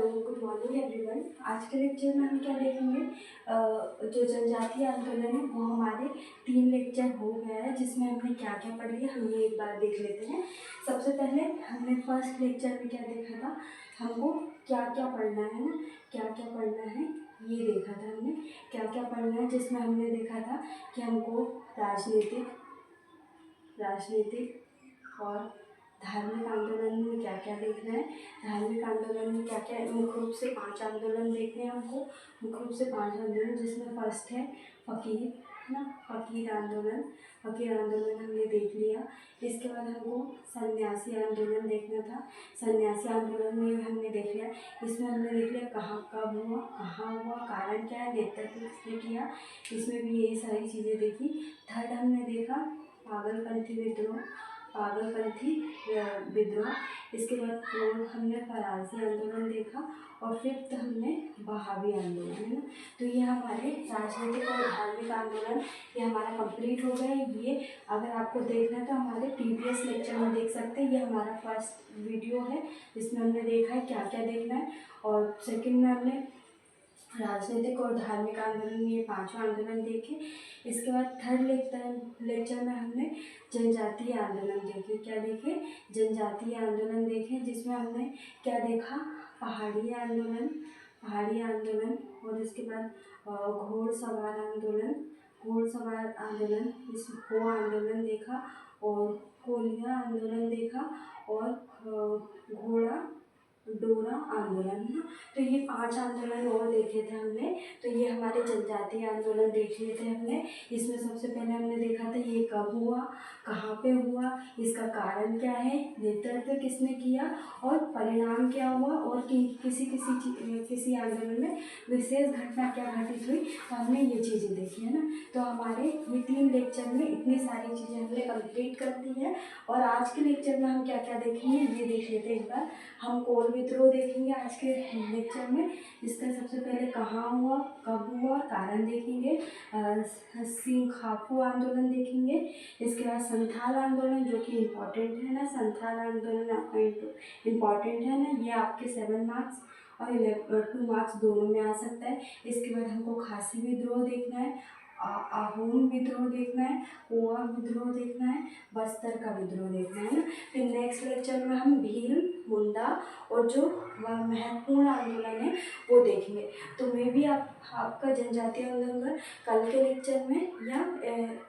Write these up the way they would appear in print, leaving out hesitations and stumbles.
Hello, good morning everyone. आज के lecture में हम क्या देखेंगे, जो जनजातीय आंदोलन है वो हमारे 3 लेक्चर हो गया है, जिसमें हमने क्या क्या पढ़ लिया हम ये एक बार देख लेते हैं। सबसे पहले हमने फर्स्ट लेक्चर में क्या देखा था, हमको क्या क्या पढ़ना है ना, क्या क्या पढ़ना है ये देखा था हमने। क्या क्या पढ़ना है जिसमें हमने देखा था कि हमको राजनीतिक और धार्मिक आंदोलन में क्या क्या देखना है। धार्मिक आंदोलन में क्या क्या, मुख्य रूप से 5 आंदोलन देखने हैं हमको, मुख्य रूप से 5 आंदोलन, जिसमें फर्स्ट है फकीर, है ना, फकीर आंदोलन। फकीर आंदोलन हमने देख लिया। इसके बाद हमको सन्यासी आंदोलन देखना था। सन्यासी आंदोलन में भी हमने देख लिया। इसमें हमने देख लिया कब हुआ, कहाँ हुआ, कारण क्या है, नेतृत्व किसने किया, इसमें भी यही सारी चीज़ें देखी। थर्ड हमने देखा पागलपंथी विद्रोह। इसके बाद फोर्थ हमने फराजी आंदोलन देखा और फिफ्थ हमने बहावी आंदोलन, है ना। तो ये हमारे राजनीतिक और धार्मिक आंदोलन ये हमारा कंप्लीट हो गया। ये अगर आपको देखना है तो हमारे प्रीवियस लेक्चर में देख सकते हैं। ये हमारा फर्स्ट वीडियो है जिसमें हमने देखा है क्या क्या देखना है, और सेकंड में हमने राजनीतिक और धार्मिक आंदोलन, ये 5 आंदोलन देखे। इसके बाद थर्ड लेक्चर में हमने जनजातीय आंदोलन देखे। क्या देखे, जनजातीय आंदोलन देखे, जिसमें हमने क्या देखा, पहाड़ी आंदोलन और इसके बाद घोड़सवार आंदोलन, इस हो आंदोलन देखा, और कोलिया आंदोलन देखा, और घोड़ा डोरा आंदोलन, है ना। तो ये 5 आंदोलन और देखे थे हमने। तो ये हमारे जनजातीय आंदोलन देख लिए थे हमने। इसमें सबसे पहले हमने देखा था ये कब हुआ, कहाँ पे हुआ, इसका कारण क्या है, नेतृत्व किसने किया, और परिणाम क्या हुआ, और किसी आंदोलन में विशेष घटना क्या घटित हुई। तो हमने ये चीज़ें देखी, है ना। तो हमारे ये 3 लेक्चर में इतनी सारी चीज़ें हमने कंप्लीट कर दी है। और आज के लेक्चर में हम क्या क्या देखेंगे ये देख लेते हैं एक बार। हम कोल विद्रोह देखेंगे आज के लेक्चर में। इसका सबसे पहले कहाँ हुआ, कब हुआ, कारण देखेंगे। सिंखाफू आंदोलन देखेंगे। इसके बाद संथाल आंदोलन, जो कि इम्पोर्टेंट है ना, संथाल आंदोलन आपका इम्पोर्टेंट है ना, ये आपके 7 मार्क्स और 2 मार्क्स दोनों में आ सकता है। इसके बाद हमको खासी विद्रोह देखना है, आहूम विद्रोह देखना है, ओवा विद्रोह देखना है, बस्तर का विद्रोह देखना है ना। फिर नेक्स्ट लेक्चर में हम भील, मुंडा और जो महत्वपूर्ण आंदोलन है वो देखेंगे। तो मे भी आपका जनजातीय आंदोलन कल के लेक्चर में या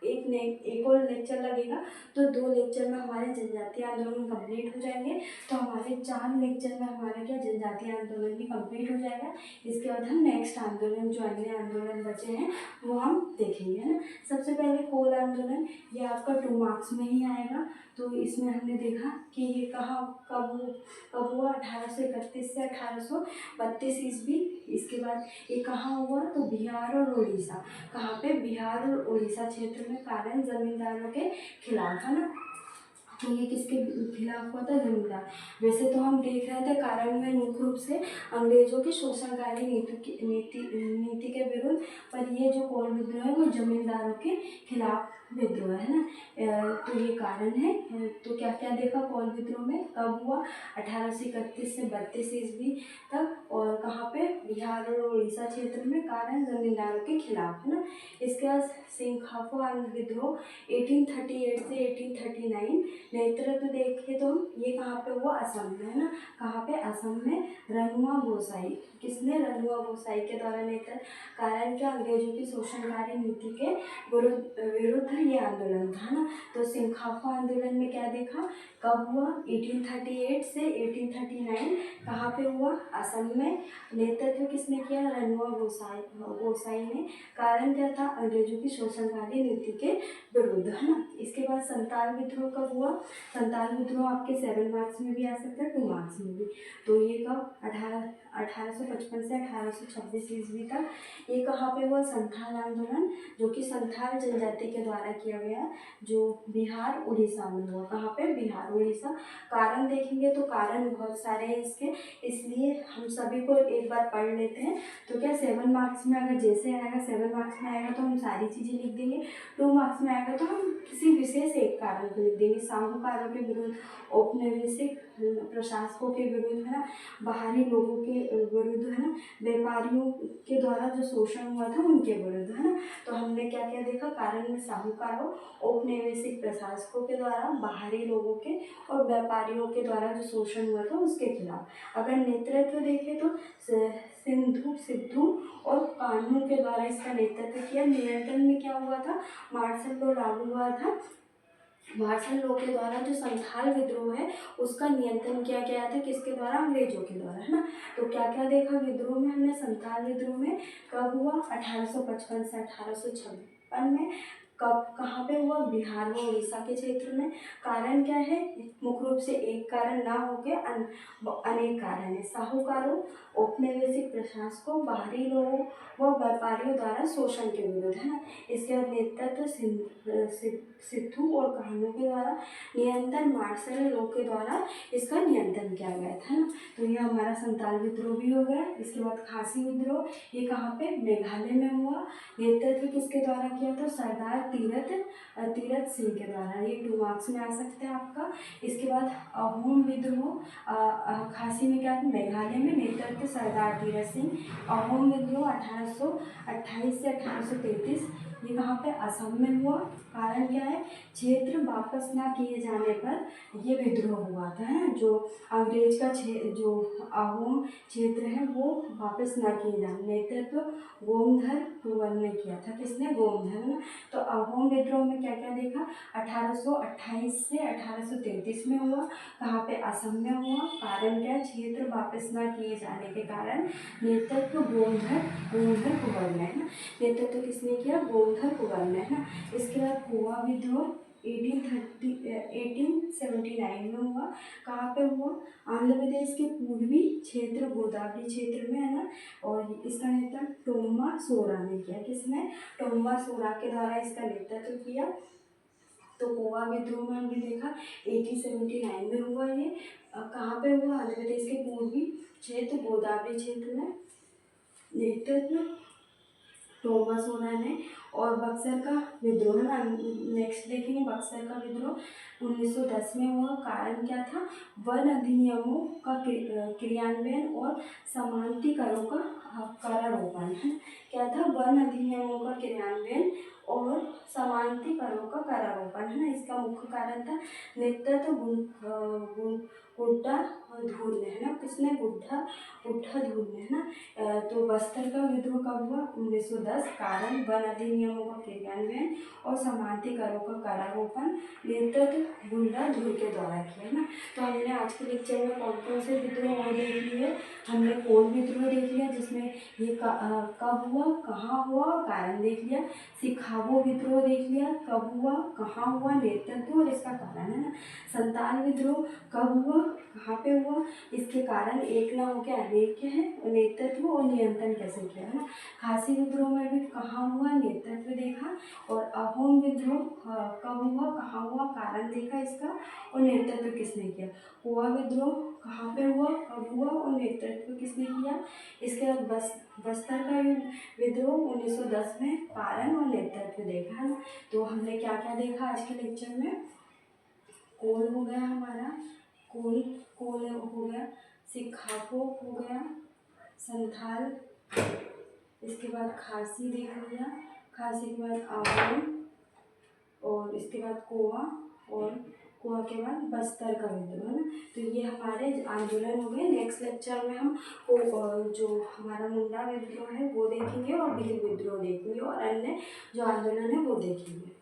एक और लेक्चर लगेगा, तो 2 लेक्चर में हमारे जनजातीय आंदोलन कंप्लीट हो जाएंगे। तो हमारे 4 लेक्चर में हमारा क्या जनजातीय आंदोलन भी कंप्लीट हो जाएगा। इसके बाद हम नेक्स्ट आंदोलन, जो अन्य आंदोलन बचे हैं वो हम देखेंगे, है ना। सबसे पहले कोल आंदोलन, ये आपका 2 मार्क्स में ही आएगा। तो इसमें हमने देखा कि ये कब हुआ, 1831 से 1832 ईस्वी। इसके बाद ये कहाँ हुआ, तो बिहार और उड़ीसा। कहाँ पे, बिहार और उड़ीसा क्षेत्र में, कारण जमींदारों के खिलाफ, है ना। तो ये किसके खिलाफ हुआ था, जमींदार। वैसे तो हम देख रहे थे कारण में मुख्य रूप से अंग्रेजों की शोषणकारी नीति के विरुद्ध, पर ये जो कोल विद्रोह है वो जमींदारों के खिलाफ विद्रोह है ना। तो ये कारण है। तो क्या क्या देखा कोल विद्रोह में, कब हुआ, 1831 से 32 ईस्वी तक, और कहाँ पे, बिहार और उड़ीसा क्षेत्र में, कारण जमींदारों के खिलाफ, है ना। इसके बाद सिंखाफू विद्रोह 1838 से 1839। नेतृत्व देखे तो ये कहाँ पे हुआ, असम में, है ना। कहाँ पे, असम में। रनुआ गोसाई, किसने, रनुआ गोसाई के द्वारा नेतृत्व। कारण क्या, अंग्रेजों की शोषणकारी नीति के विरुद्ध ये आंदोलन था ना। तो सिंखाफू आंदोलन में क्या देखा, कब हुआ, 1838 से 1839। कहाँ पे हुआ, असम में। नेतृत्व किसने किया, रनुआ गोसाई ने। कारण क्या था, अंग्रेजों की शोषणकारी नीति के विरुद्ध, है ना। इसके बाद संताल विद्रोह कब हुआ, संताल विद्रोह आपके 7 मार्क्स में भी आ सकता है, 2 मार्क्स में भी। तो ये कब, 1855 से 1826 ईस्वी तक। ये कहाँ पे हुआ, संथाल आंदोलन, जो कि संथाल जनजाति के द्वारा किया गया, जो बिहार उड़ीसा में हुआ। कहाँ पे, बिहार उड़ीसा। कारण देखेंगे तो कारण बहुत सारे हैं इसके, इसलिए हम सभी को एक बार पढ़ पढ़ लेते हैं। तो क्या 7 मार्क्स में अगर जैसे आएगा 7 मार्क्स में आएगा तो हम सारी चीज़ें लिख देंगे, 2 मार्क्स में आएगा तो हम किसी विशेष एक कारण को लिख देंगे। साहूकारों के विरुद्ध, औपनिवेशिक प्रशासकों के विरुद्ध, है ना, बाहरी लोगों के विरुद्ध, है ना, व्यापारियों के द्वारा जो शोषण हुआ था उनके विरुद्ध, है ना। तो हमने क्या क्या देखा, कारण में साहूकारों, औपनिवेशिक प्रशासकों के द्वारा, बाहरी लोगों के और व्यापारियों के द्वारा जो शोषण हुआ था उसके खिलाफ। अगर नेतृत्व देखें तो सिद्धू और कान्हू के द्वारा इसका नेतृत्व किया। नियंत्रण में क्या हुआ था, मार्शल लॉ लागू हुआ था। मार्शल लॉ के द्वारा जो संथाल विद्रोह है उसका नियंत्रण किया गया था, किसके द्वारा, अंग्रेजों के द्वारा, है ना। तो क्या क्या देखा विद्रोह में हमने, संथाल विद्रोह में कब हुआ, 1855 से 1856 में। कब, कहाँ पे हुआ, बिहार व उड़ीसा के क्षेत्र में। कारण क्या है, मुख्य रूप से एक कारण ना होके अनेक कारण है। साहूकारों, औपनिवेशिक प्रशासकों, बाहरी लोगों व व्यापारियों द्वारा शोषण के विरुद्ध, है ना। इसके नेतृत्व सिद्धू और कान्हू के द्वारा, नियंत्रण मार्शल लॉ के द्वारा इसका नियंत्रण किया गया था, है ना। तो ये हमारा संताल विद्रोह भी हो गया। इसके बाद खासी विद्रोह, ये कहाँ पे, मेघालय में हुआ। नेतृत्व किसके द्वारा किया था, सरदार तीरथ सिंह के द्वारा। ये 2 मार्क्स में आ सकता है आपका। इसके बाद अहोम विद्रोह, खासी में क्या था, मेघालय में, नेतृत्व सरदार तीरथ सिंह। अहोम विद्रोह 1828 से 1833, ये कहाँ पे, असम में हुआ। कारण क्या है, क्षेत्र वापस ना किए जाने पर ये विद्रोह हुआ था, है। जो अंग्रेज का जो अहोम क्षेत्र है वो वापस ना किए जाने, नेतृत्व गोमधर कुंवर ने किया था। किसने, गोमधर, ना। तो अहोम विद्रोह में क्या क्या देखा, 1828 से 1833 में हुआ। कहाँ पे, असम में हुआ। कारण क्या, क्षेत्र वापस ना किए जाने के कारण, नेतृत्व गोमधर कुंवर ने, है ना। नेतृत्व किसने किया, गोमधर कुंवर ने, है ना। इसके बाद गोवा विद्रोह 1879 में हुआ। कहाँ पे हुआ, आंध्र प्रदेश के पूर्वी क्षेत्र, गोदावरी क्षेत्र में, है ना। और इसका नेतृत्व टोम्मा सोरा ने किया। किसने, टोम्मा सोरा के द्वारा इसका नेतृत्व किया। तो गोवा विद्रोह में हमने देखा 1879 में हुआ। ये कहाँ पे हुआ, आंध्र प्रदेश के पूर्वी क्षेत्र, गोदावरी क्षेत्र में, नेतृत्व टोम्मा सोरा ने। और बक्सर का विद्रोह, है ना, नेक्स्ट देखेंगे। बक्सर का विद्रोह 1910 में हुआ। कारण क्या था, वन अधिनियमों का क्रियान्वयन और समानती करों का करारोपण, है। क्या था, वन अधिनियमों का क्रियान्वयन और समानती करों का करारोपण, है ना। इसका मुख्य कारण था नेतृत्व गुड्डा धूल ने, है ना। किसने, गुड्डा धूल ने, है ना। तो बस्तर का विद्रोह कब हुआ, 1910। कारण वन अधिनियमों का क्रियान्वयन और समानती करों का करारोपण, नेतृत्व गुड्डा धूल के द्वारा किया, है ना। तो हमने आज के लेक्चर में कौन कौन से विद्रोह और देख लिए। हमने कोल विद्रोह देख लिया जिसमें ये कब हुआ, कहाँ हुआ, कारण देख लिया। सिखावो विद्रोह देख लिया, कब हुआ, कहाँ हुआ, नेतृत्व और इसका कारण, है ना। संताल विद्रोह कब हुआ, कहाँ पे हुआ, इसके कारण एक ना होकर अनेक है, नेतृत्व और नियंत्रण कैसे किया, है ना। खासी विद्रोह में भी कहाँ हुआ, नेतृत्व देखा। और अहोम विद्रोह कब हुआ, कहाँ हुआ, कारण देखा इसका, और नेतृत्व किसने किया। गोवा विद्रोह कहाँ पे हुआ, कब हुआ और नेतृत्व किसने किया। इसके बाद बस्तर का विद्रोह 1910 में, कारण और नेतृत्व देखा, है ना। तो हमने क्या क्या देखा आज के लेक्चर में, कोल हो गया हमारा, कोल हो गया, सिखाको हो गया, संथाल, इसके बाद खासी देख लिया, खासी के बाद अहोम, और इसके बाद कोवा, और कोवा के बाद बस्तर का विद्रोह, है ना। तो ये हमारे आंदोलन हो गए। नेक्स्ट लेक्चर में हम जो हमारा मुंडा विद्रोह है वो देखेंगे और भील विद्रोह देखेंगे और अन्य जो आंदोलन है वो देखेंगे।